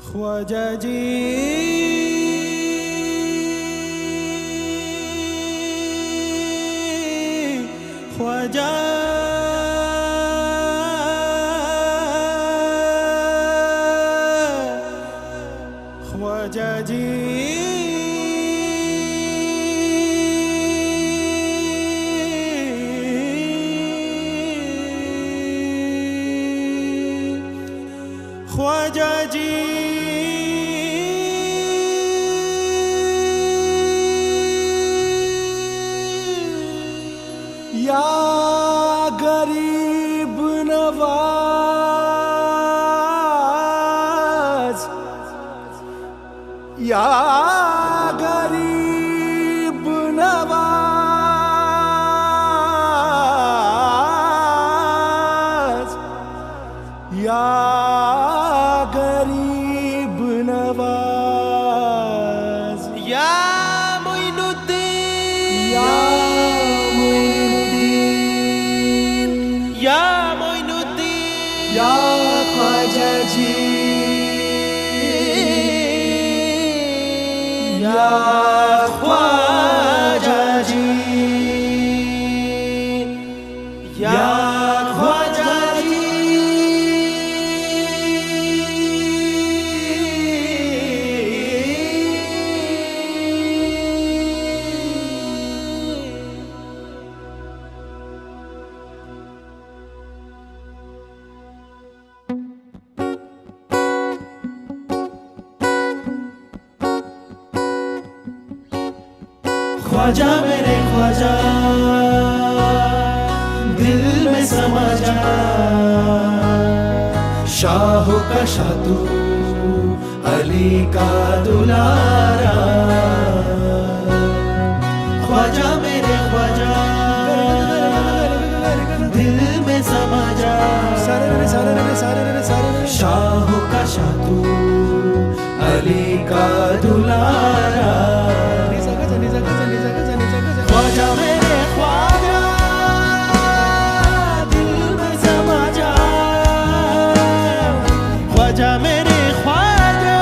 ख्वाजा जी ख्वाजा ख्वाजा जी ख्वाजा जी या गरीब नवाज या गरीब नवाज या गरीब नवाज या मोइनुद्दीन या मोइनुद्दीन या ख्वाजा जी या ख्वाजा जी या ख्वाजा जी ख्वाजा मेरे ख्वाजा दिल में समा जा शाह का शाह तू अली का दुलारा ख्वाजा मेरे ख्वाजा दिल में समा जा शाह का शाह तू अली का दुलारा ख्वाजा मेरे ख्वाजा दिल में समा जा ख्वाजा मेरे ख्वाजा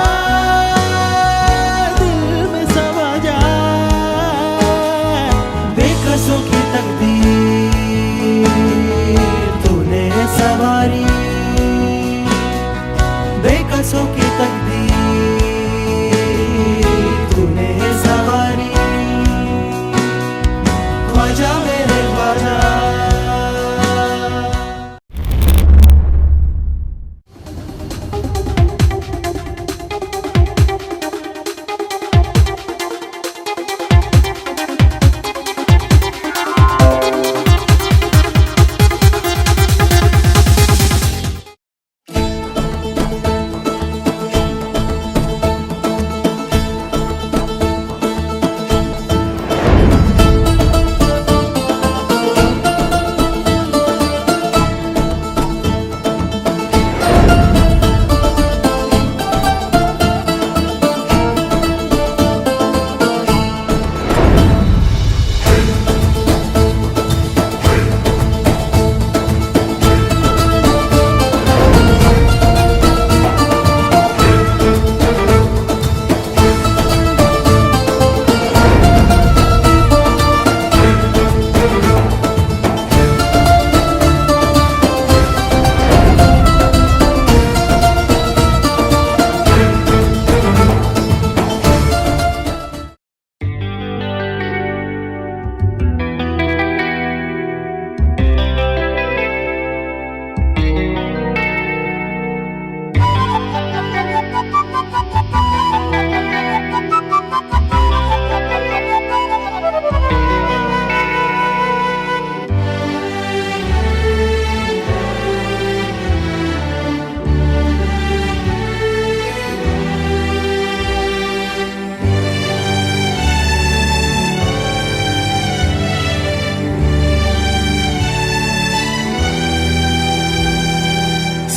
दिल में समा जा बेकसों की तकदीर तूने सवारी बेकसों की तकदीर तूने सवारी ख्वाजा मेरे ख्वाजा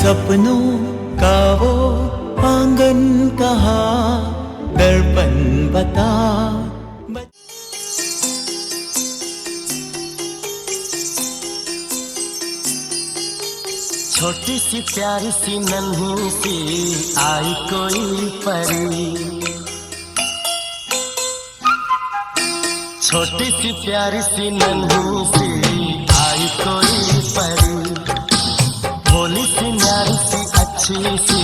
सपनों का वो आंगन कहाँ दर्पण बता छोटी सी प्यारी सी नन्ही सी आई कोई परी, छोटी सी प्यारी सी नन्ही सी आई कोई परी, भोली सी न्यारी सी अच्छी सी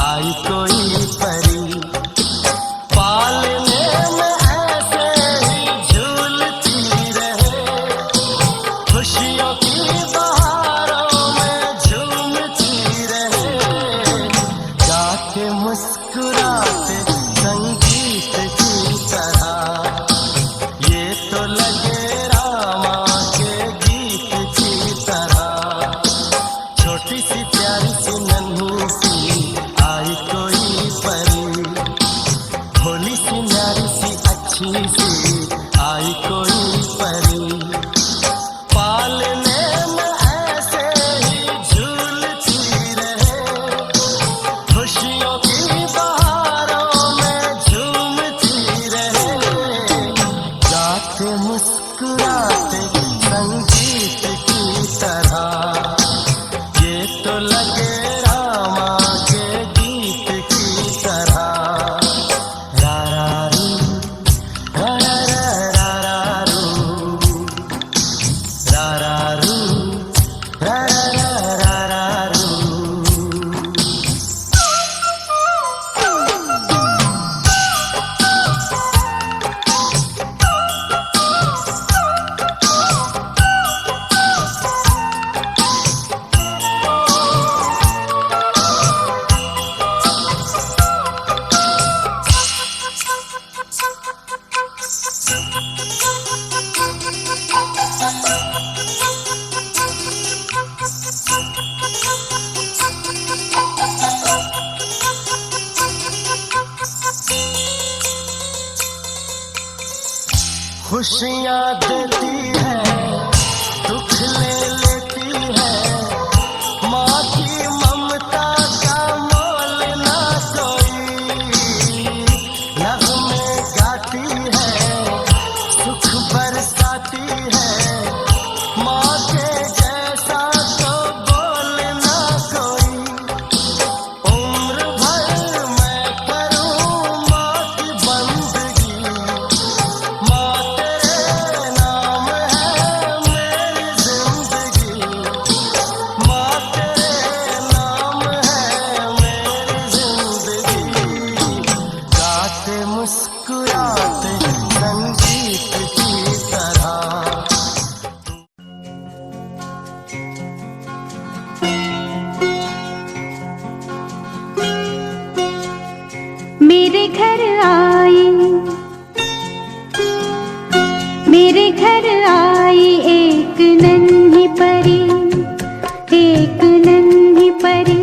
आई कोई परी, पालने में ऐसे ही झूलती रहे, खुशियों की बहारों में झूमती रहे, गाते मुस्कुराते संगीत की तरह, ये तो लगे रामा के गीत की तरह, छोटी सी प्यारी सी नन्ही सी आई कोई परी, भोली सी न्यारी सी अच्छी सी आई कोई परी, पालने में ऐसे ही झूलती रहे, खुशियों की बहारों में झूमती रहे, गाते मुस्कुराते संगीत की तरह, ये तो लगे रामा के गीत की तरह, रारारू, रारारू, रारारू, रारारू। खुशियाँ देती है, दुख ले लेती है, माँ की ममता का मोल ना कोई, नगमे गाती है, सुख बरसाती है, माँ के जैसा तो बोल ना कोई, उम्र भर मैं करूँ माँ की बंदगी, माँ तेरे नाम है मेरी जिंदगी, माँ तेरे नाम है मेरी जिंदगी, गाते मुस्कुराते संगीत की तरह। मेरे घर आई, मेरे घर आई एक नन्ही परी, एक नन्ही परी,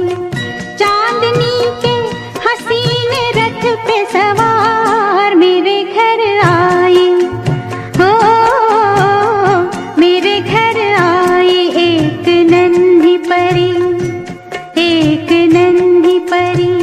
चांदनी के हसीन रथ पे सवार, मेरे घर आई, हो मेरे घर आई एक नन्ही परी, एक नन्ही परी।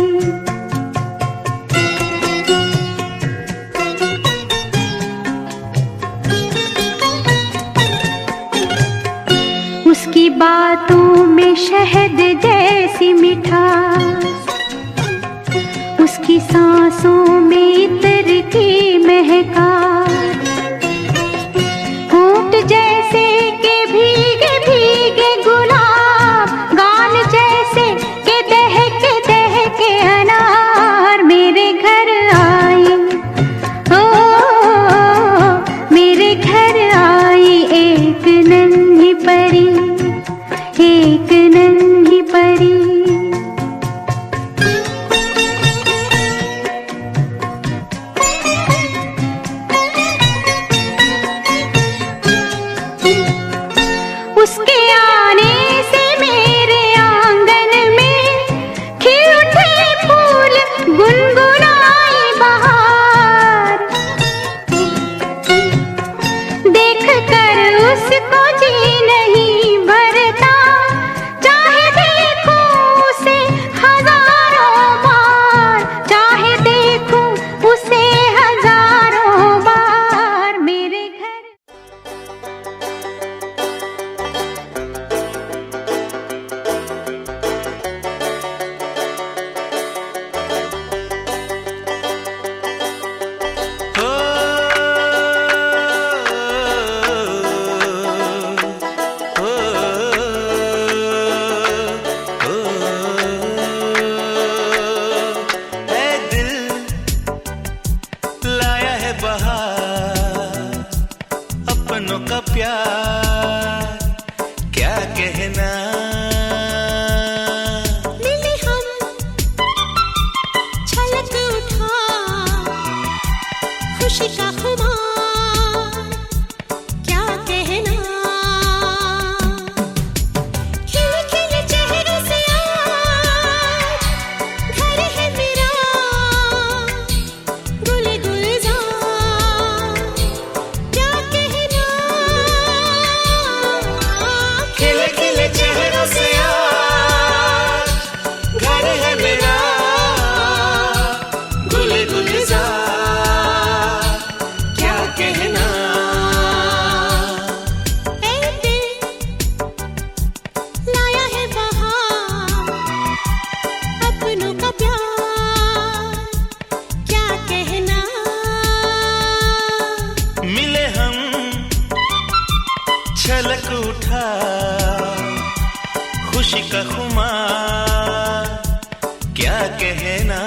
कहना।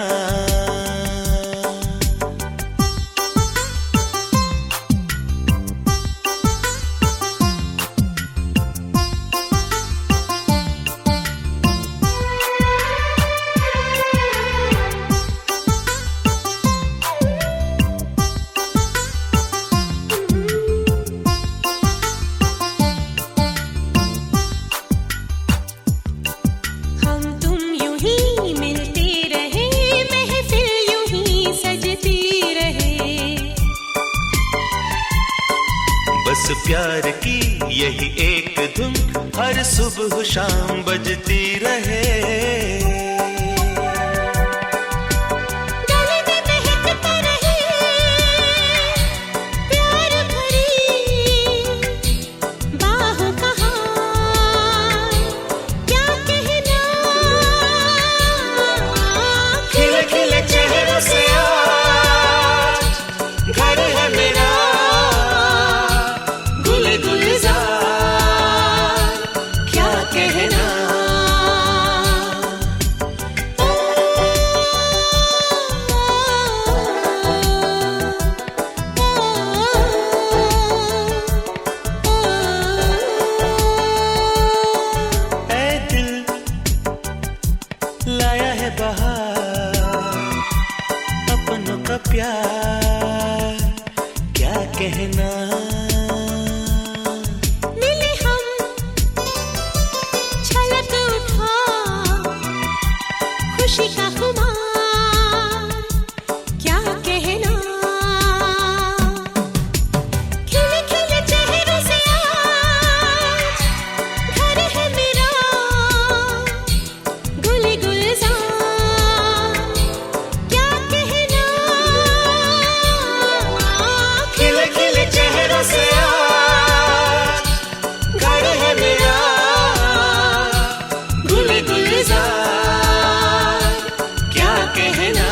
प्यार की यही एक धुन हर सुबह शाम बजती रहे। गले में महकता रहे प्यार भरी बाहों का हाल, क्या कहना। खिले खिले चेहरों से आज घर है मेरा, लाया है बहार अपनों का प्यार, क्या कहना। मिले हम छलक उठा खुशी का खुमार, क्या कहना। खिले खिले चेहरों से आज घर है मेरा, गुल गुलजार, क्या कहना। खिले खिले चेहरों से आज घर है मेरा, गुल गुलजार, क्या कहना।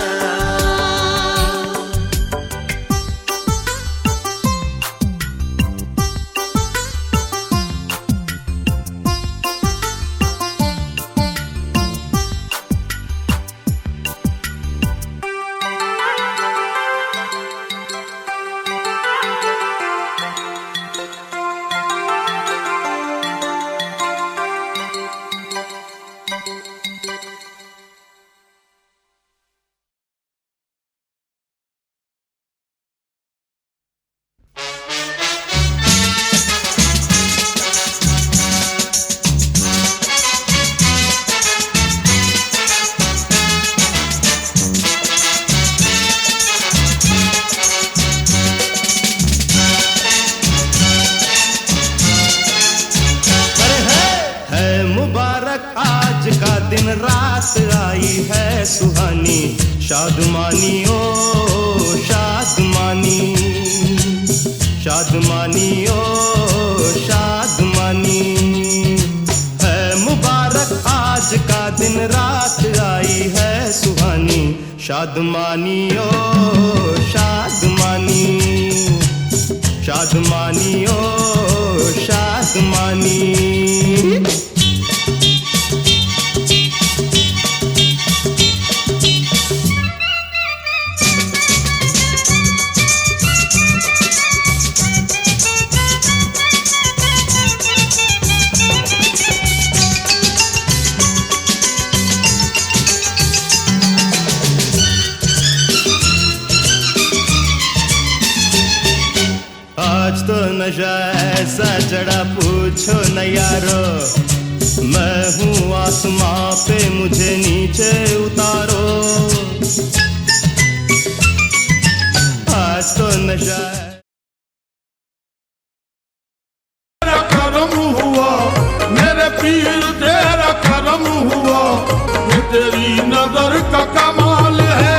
आज का दिन रात आई है सुहानी, शादमानी ओ शादमानी, शादमानी ओ शादमानी। है मुबारक आज का दिन रात आई है सुहानी, शादमानी ओ शादमानी, शादमानी ओ शादमानी। आज तो नशा ऐसा चढ़ा पूछो न यारो, मैं हूँ आसमां पे मुझे नीचे उतारो। आज तो नशा तेरा करम हुआ मेरे पीर, तेरा करम हुआ, ये तेरी नजर का कमाल है।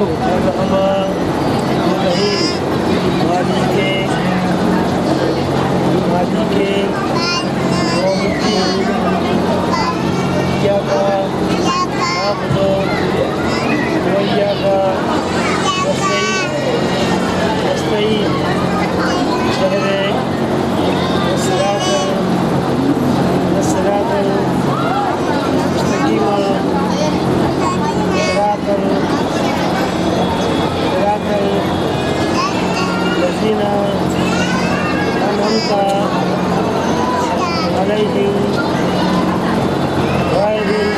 रहमान रहीम मालिक इय्याका नअबुदु व इय्याका नस्तईन इहदिना सिरातल मुस्तकीम सिरातल लज़ीना अनअमता अलैहिम गायरिल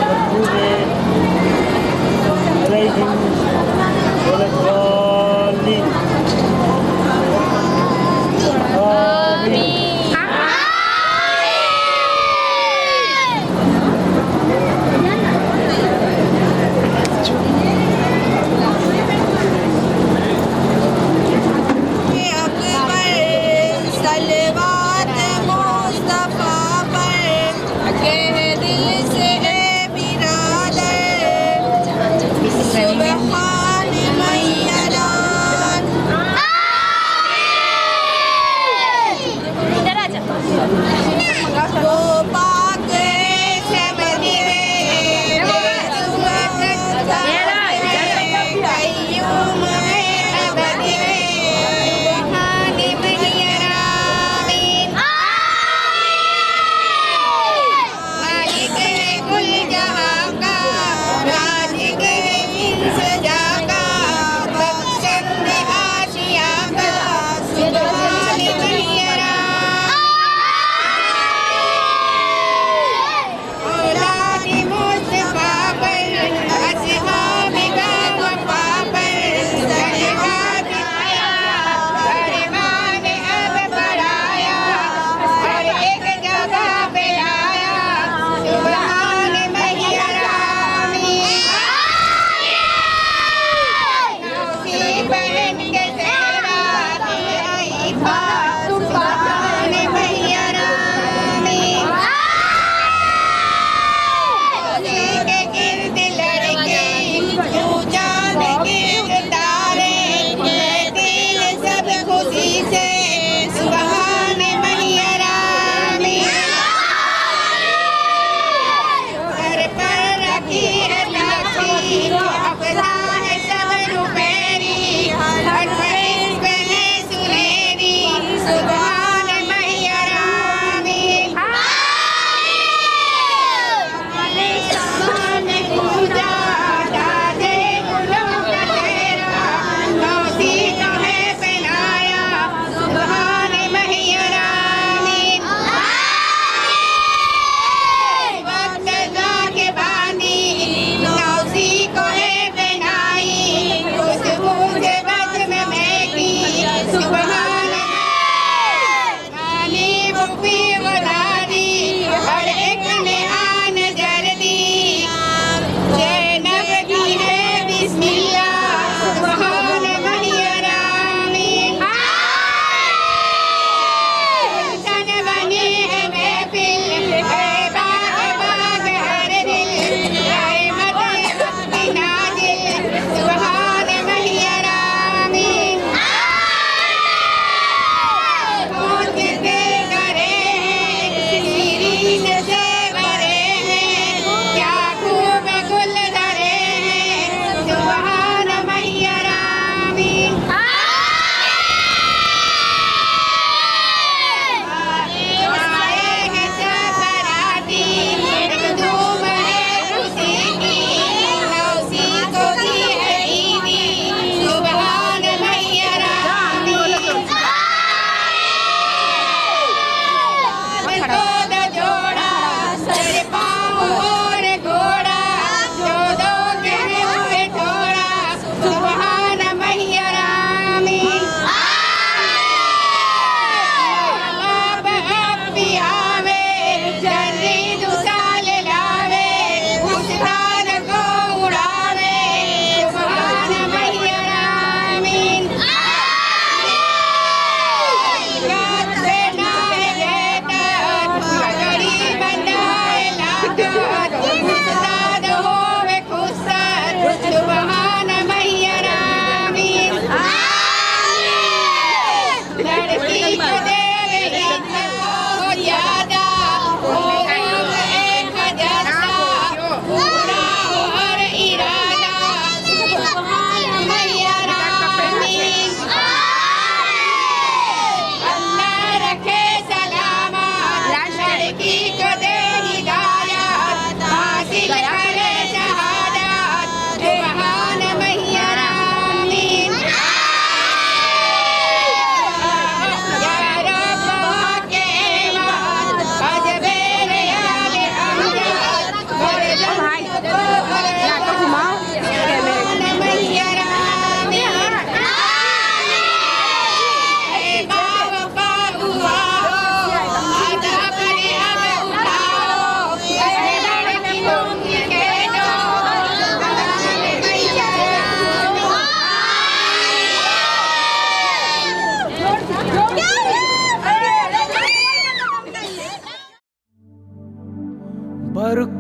मग़ज़ूबि अलैहिम वलद्दाल्लीन आमीन। अकबर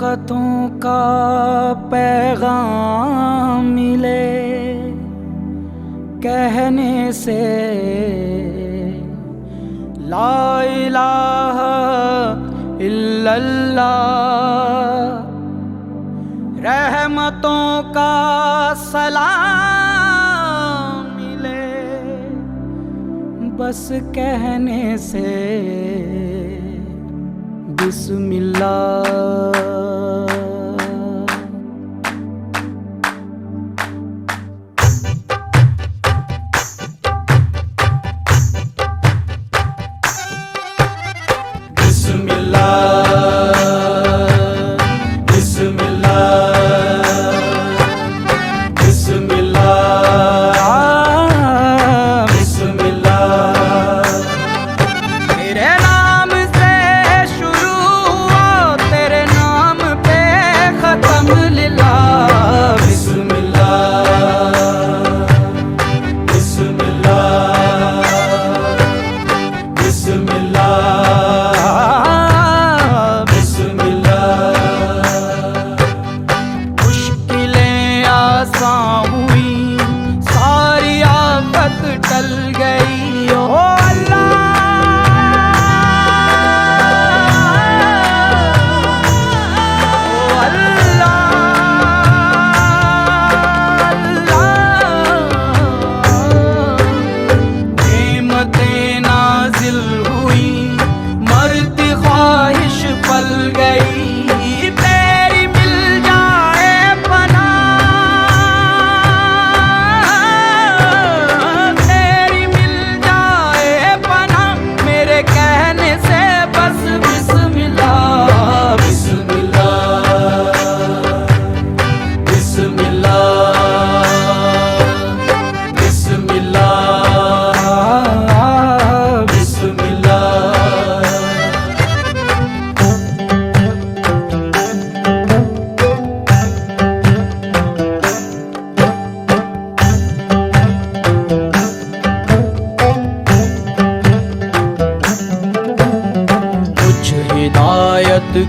मुलाकातों का पैगाम मिले कहने से, ला इलाहा इल्लल्लाह। रहमतों का सलाम मिले बस कहने से, बिस्मिल्लाह।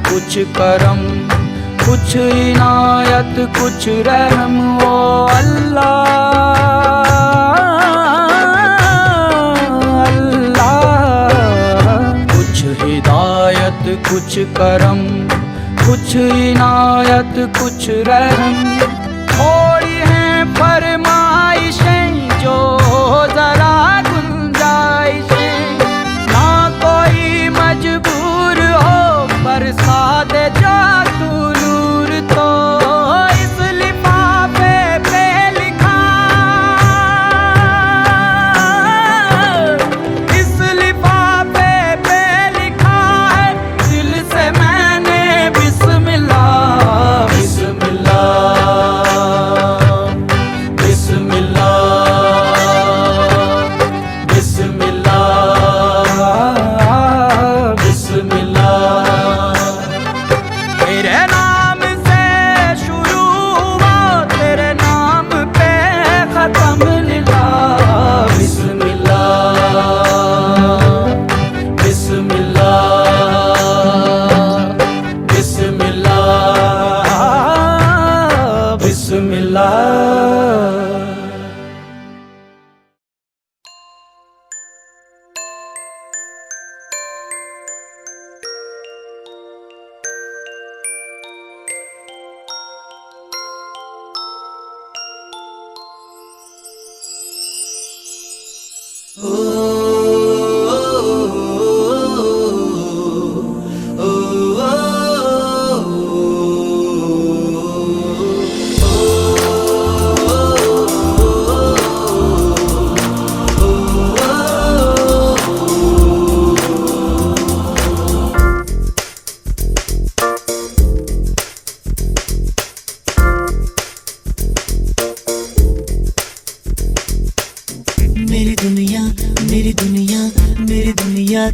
कुछ करम, कुछ इनायत, कुछ रहम, ओ अल्लाह अल्लाह। कुछ हिदायत, कुछ करम, कुछ इनायत, कुछ रहम। थोड़ी हैं फरमाइशें जो जरा गुंजाइशें, ना कोई मजबूर हो बरसा दे जा तू नूर। तो इस लिफाफे पे लिखा, इस लिफाफे पे लिखा है दिल से मैंने बिस्मिल्लाह बिस्मिल्लाह बिस्मिल्लाह बिस्मिल्लाह बिस्मिल्लाह। तेरे नाम से शुरू हुआ, तेरे नाम पे खत्म, लिल्लाह बिस्मिल्लाह बिस्मिल्लाह बिस्मिल्लाह बिस्मिल्लाह।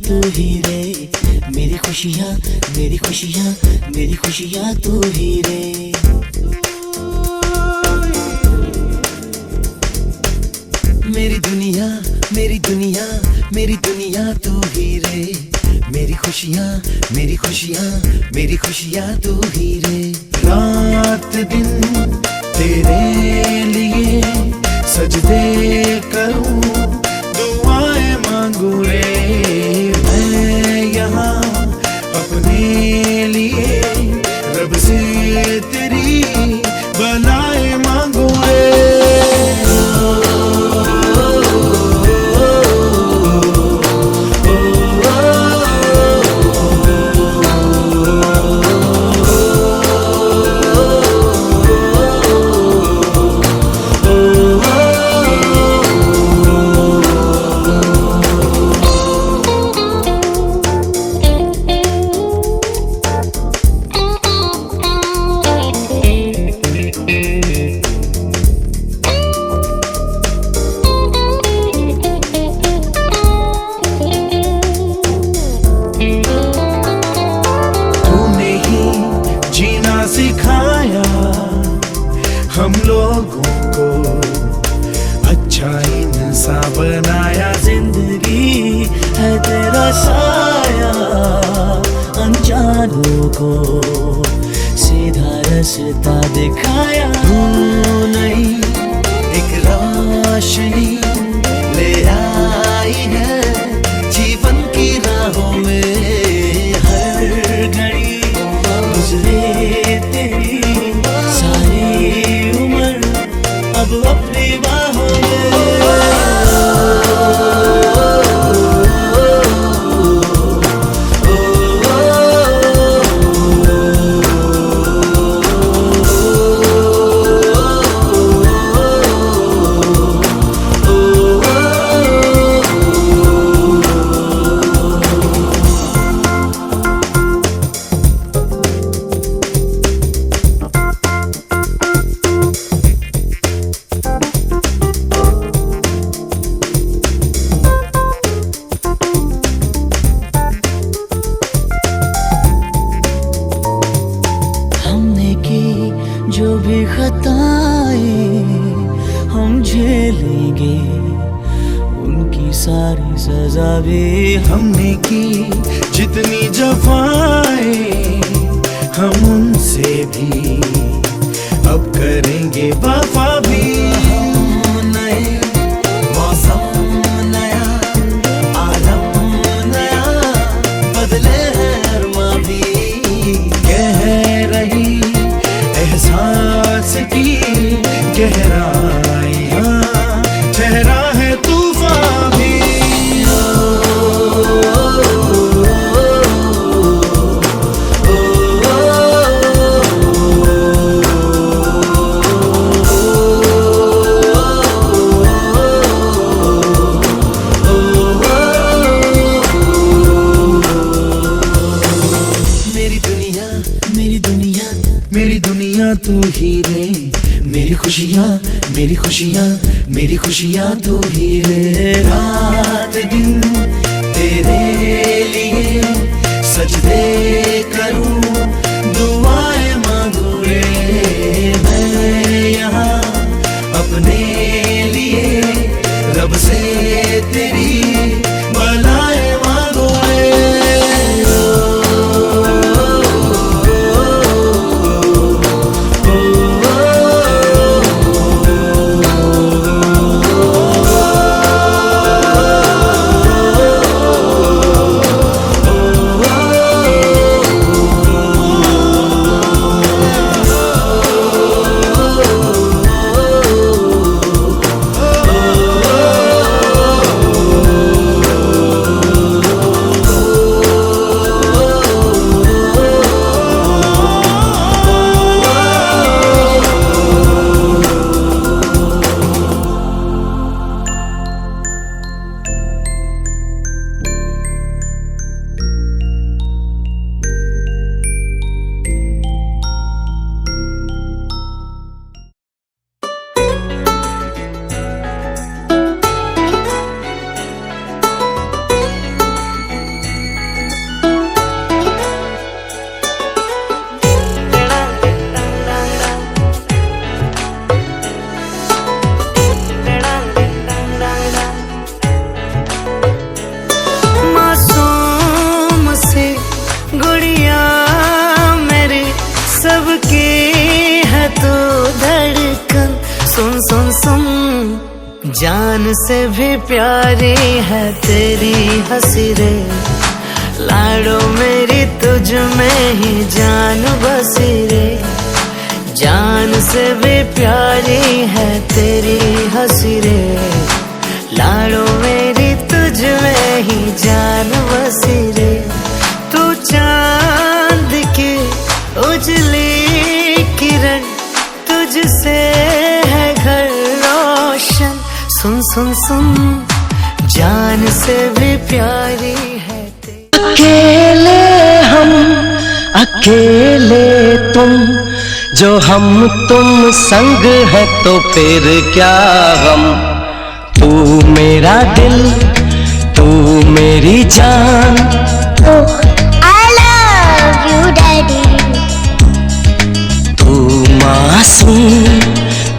तू ही रे, मेरी खुशियाँ मेरी खुशियाँ मेरी खुशियाँ तू ही रे। मेरी दुनिया मेरी दुनिया मेरी दुनिया तू ही रे, मेरी खुशियाँ मेरी खुशियाँ मेरी खुशियाँ तू ही रे। रात दिन तेरे लिए सजदे करूं दुआएं मांगू रे। मैं यहाँ अपने लिए रब से तेरी भलाएं मांगू रे। सिखाया हम लोगों को अच्छा इंसान बनाया। जिंदगी है तेरा साया अनजानों को सीधा रास्ता दिखाया। तू नहीं एक रोशनी ले आई है जीवन की राहों में। हर घड़ी गुजरे तेरी सारी उम्र अब अपनी बाहों जो भी खताएं हम झेलेंगे उनकी सारी सजा भी हमने की। जितनी जफाएं हम उनसे भी अब करेंगे वफा भी। नए मौसम नया आलम नया बदले हैं माँ भी कह रही एहसास की गहराइयाँ ठहरा है तूफान भी। मेरी दुनिया तू ही रे। मेरी खुशियाँ मेरी खुशियाँ मेरी खुशियाँ तू ही रे। रात दिन तेरे लिए सजदे करूं दुआएं मांगू रे। मैं यहाँ अपने लिए रब से तेरी भलाएं मांगू रे। जान से भी प्यारी है तेरी हंसी रे, लाडो मेरी तुझ में ही जान बसी रे। जान से भी प्यारी है तेरी हंसी रे, लाडो मेरी तुझ में ही जान बसी रे। तू चांद की उजली किरण, तुझसे है घर रोशन। सुन सुन सुन, जान से भी प्यारी है तेरी। अकेले हम, अकेले तुम, जो हम तुम संग है तो फिर क्या गम। तू मेरा दिल, तू मेरी जान। I love you, Daddy. तू मासूम,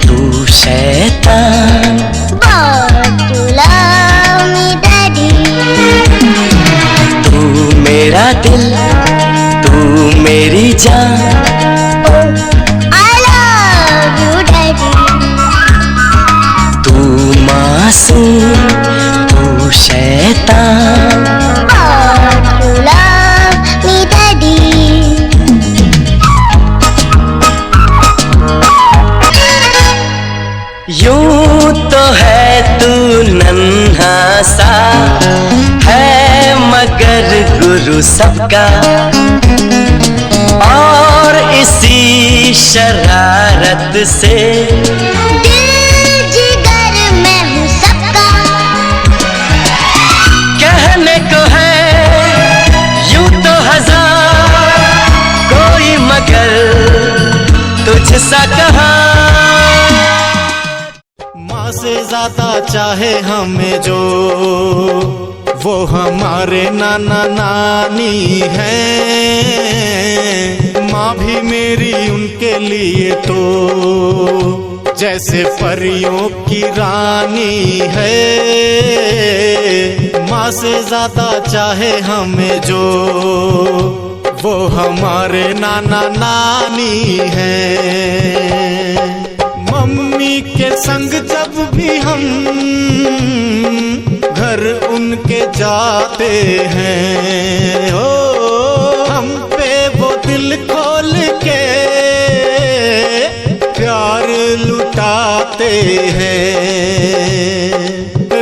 तू शैतान। But you love me, Daddy. तू मेरा दिल, तू मेरी जान। I love you, Daddy. तू मासूम, तू शैतान। But you love me, Daddy. यूं तो है तू नन्हा सा, है मगर गुरु सबका। और इसी शरारत से दिल जिगर मैं हूँ सबका। कहने को है यूं तो हजार, कोई मगर तुझसा कहा। माँ से ज्यादा चाहे हमें जो, वो हमारे नाना नानी हैं। माँ भी मेरी उनके लिए तो जैसे परियों की रानी है। माँ से ज्यादा चाहे हमें जो, वो हमारे नाना नानी हैं। मम्मी के संग जब भी हम घर उनके जाते हैं, हो हम पे वो दिल खोल के प्यार लुटाते हैं।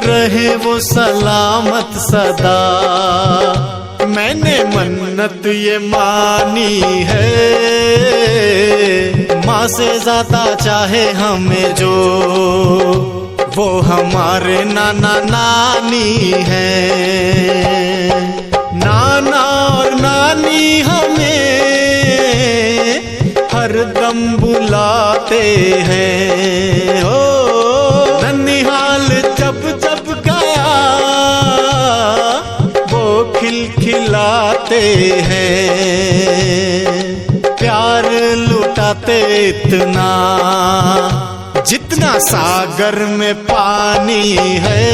रहे वो सलामत सदा, मैंने मन्नत ये मानी है। माँ से ज्यादा चाहे हमें जो, वो हमारे नाना नानी हैं। नाना और नानी हमें हर दम बुलाते हैं। ओ ननिहाल जब जब गया, वो खिलखिलाते हैं। प्यार लुटाते इतना, जितना सागर में पानी है।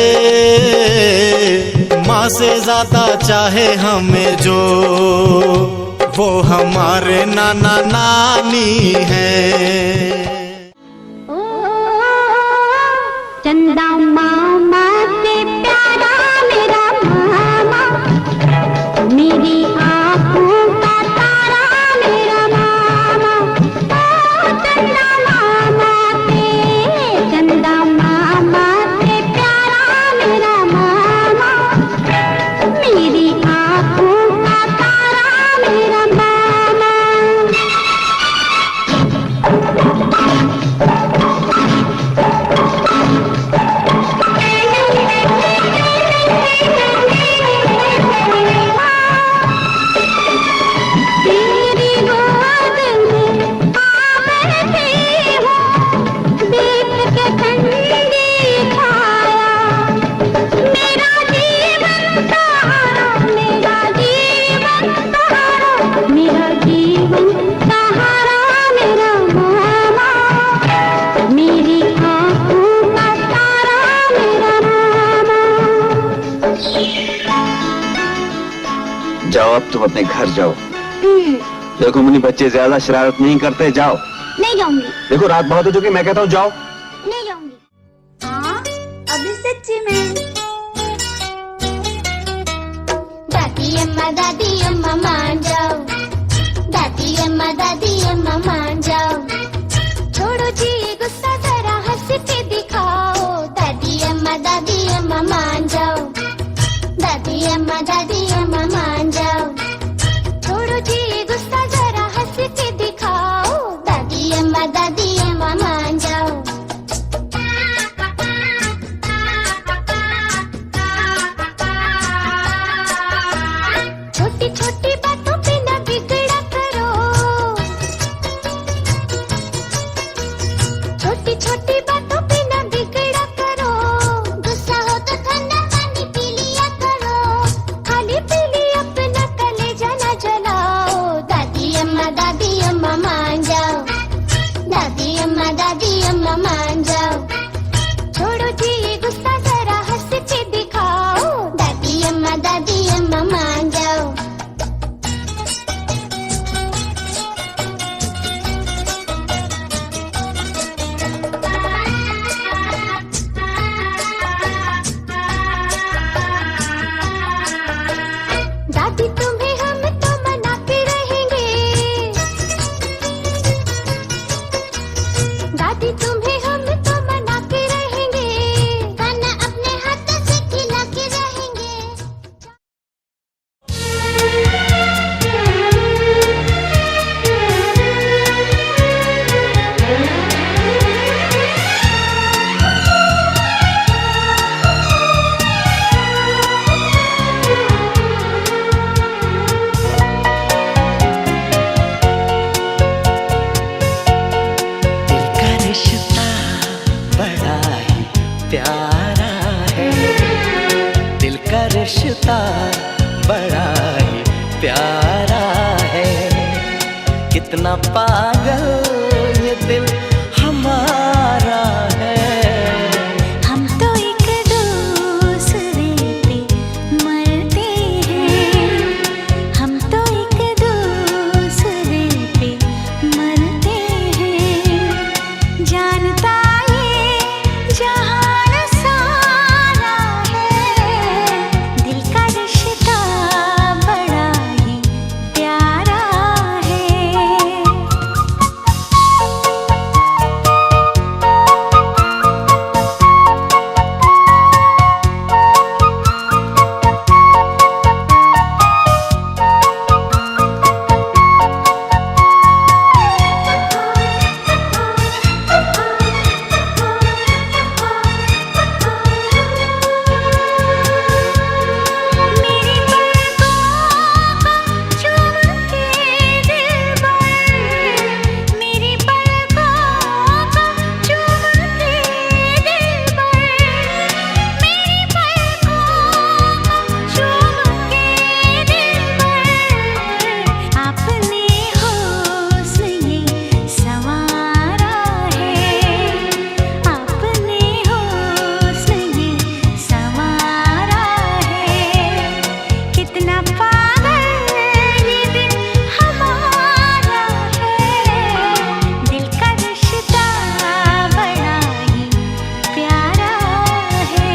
माँ से ज्यादा चाहे हमें जो, वो हमारे नाना नानी हैं। चंदा मामा से प्यारा मेरा मामा, मेरी आँखों का तारा मेरा मामा। चंदा मामा से प्यारा मेरा मामा, मेरी आँखों का तारा मेरा मामा। तेरी गोद में आ बैठी हूँ, बीत के ठंडी छाया। मेरा जीवन सहारा, मेरा जीवन सहारा, मेरा जीवन सहारा मेरा मामा, मेरी आँखों का तारा मेरा मामा। जाओ अब तुम अपने घर जाओ। देखो मुन्नी बच्चे ज्यादा शरारत नहीं करते, जाओ। नहीं जाऊंगी, देखो रात बहुत हो चुकी, मैं कहता हूँ जाओ। नहीं जाऊंगी। हाँ, अभी से सच में। दादी अम्मा मान जाओ, दादी अम्मा मान जाओ, छोड़ो जी गुस्सा जरा हंस के दिखाओ। दादी अम्मा मान जाओ, दादी अम्मा मान जाओ, छोड़ो जी गुस्सा जरा हंस के दिखाओ। दादी अम्मा मान जाओ। छोटी छोटी बातों पे न बिगड़ा करो, छोटी छोटी बातों पे न बिगड़ा करो। गुस्सा हो तो ठंडा पानी पी लिया करो, खाली पी लिया अपना कलेजा न जलाओ। दादी अम्मा मान जाओ, दादी अम्मा मान जाओ, छोड़ो जी गुस्सा जरा हंस के दिखाओ। दादी अम्मा मान जाओ। दादी तुम्हें हम तो मनाते रहेंगे, दादी तुम्हें हम तो मनाते रहेंगे, खाना अपने हाथों से खिलाते रहेंगे। दिल का रिश्ता बड़ा ही प्यारा है, दिल का रिश्ता बड़ा ही प्यारा है। कितना पागल ये दिल हमारा है। हम तो एक दूसरे पे मरते हैं, हम तो एक दूसरे पे मरते हैं। जानता ये जहान सारा है, दिल का रिश्ता बड़ा ही प्यारा है। मेरी पलकों को चूम के दिल भर, मेरी पलकों को चूम के दिल भर, मेरी पलकों को चूम के दिल भर। आपने हुस्न ये संवारा है, आपने हुस्न ये संवारा है। कितना पागल ये दिल हमारा है, दिल का रिश्ता बड़ा ही प्यारा है।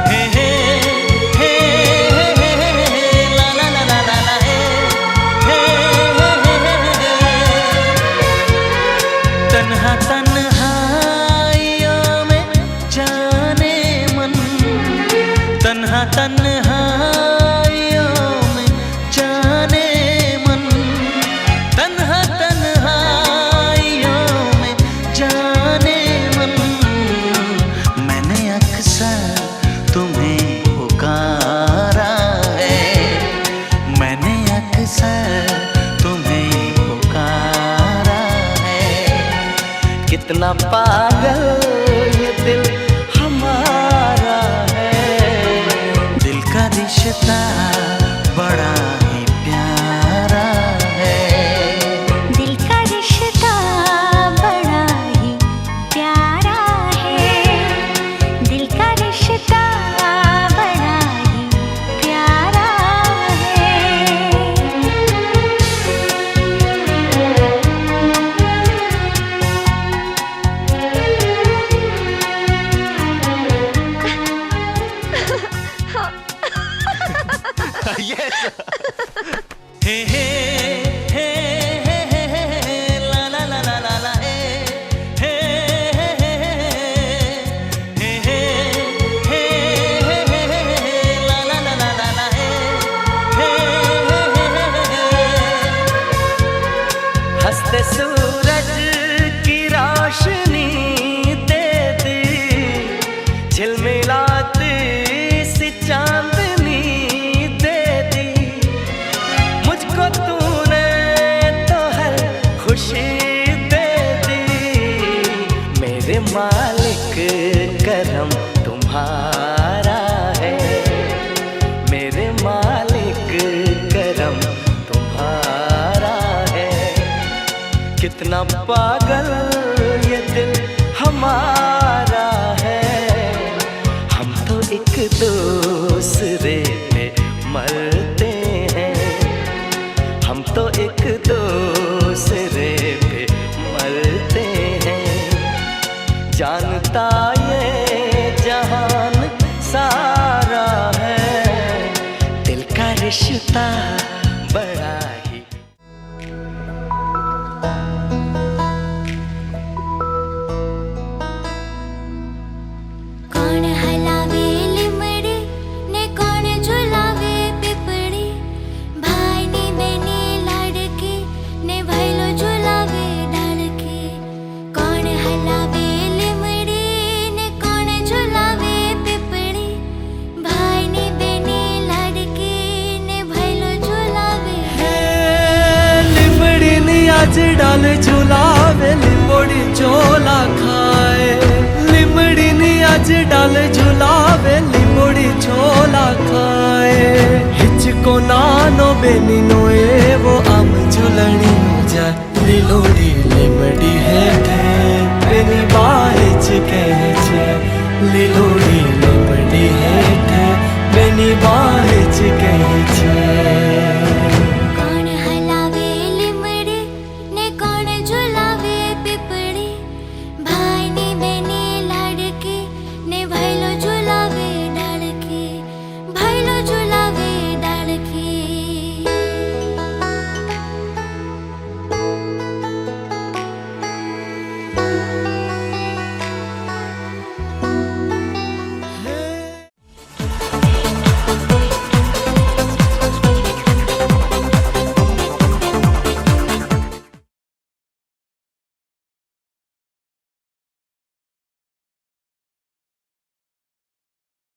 हे हे हे ला ला ला ला ला ला हे तन्हा तन्हाइयों में जाने मन, तन्हा तन्हाइयों में जाने मन, तन्हा तन्हाइयों में जाने मन। मैंने अक्सर तुम्हें पुकारा है, मैंने अक्सर तुम्हें पुकारा है। कितना पागल ये दिल हमारा है, दिल का रिश्ता बड़ा ही प्यारा है। दिल का रिश्ता बड़ा ही प्यारा है। झूठता ये जहान सारा है, दिल का रिश्ता बड़ा ही। कौन हलावे लिमड़ी ने कौन झुलावे पिपड़ी, भाई ने बहने लाडकी ने भैलो झुलावे डालकी। कौन हलावे लिमड़ी ने कौन झुलावे पिपड़ी, भाई ने बहने लाडकी ने भैलो झुलावे। लिमड़ी ने आज डाल झुलावे, लिमड़ी झोला खाए। लिमड़ी ने आज डाल झुलावे, लिमड़ी झोला खाए। हिचको नानो बेनी नोए वो आम झुलनी जा, लिलोड़ी लिमड़ी है थे बेनी बाहिच कहे छे लिलोड़ी।